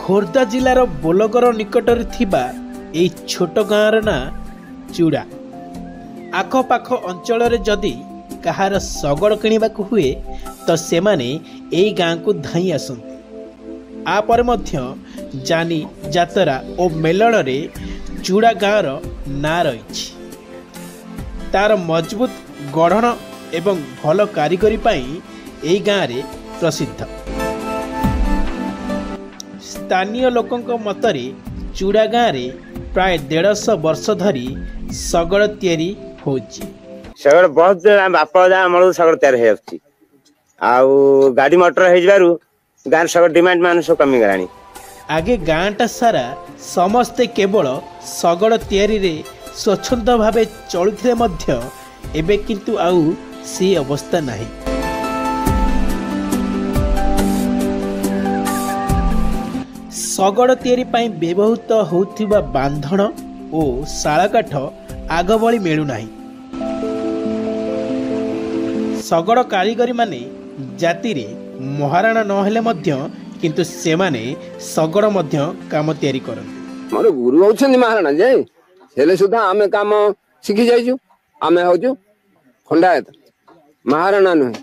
खोर्धा जिलार बोलगर निकटर थिबा एई छोट गाँवर ना चूड़ा। आखपाख अंचल जदि कहार शगड़ किणवाक हुए तो सेमाने एई गाँ को धाई आसंती। आपर मध्य जानी जातरा और मेलण रे चूड़ा गाँवर ना रही। तार मजबूत गढ़न एवं भल कारीगरी पाई एई गाँ रे प्रसिद्ध। स्थानीय लोकंक मतरे चूड़ा गाँ रे प्राय 150 वर्ष धरी शगड़ तैयारी होची। शगड़ बहुत बापा अमल शगड़ तैयार हो गाड़ी मोटर हो गाँव शगड़ डिमांड मान सब कमी गलानी। आगे गाँटा सारा समस्ते केवल शगड़ तैयारी रे स्वच्छंद भावे चलुथिले मध्य एबे किंतु आउ सी अवस्था नाही। शगड़ तैयारी पाई व्यवहृत होउथिबा बांधण और शाला काठ आग भली मिलु नाही। शगड़ कारीगरी माने जाति रे महाराणा न हेले मध्य किंतु सेमाने शगड़ मध्य काम तैयारी करन। मोर गुरु होछन महाराणा जे हेले सुधा आमे काम शिखि जाइछु। आमे होजु खंडायत महाराणा न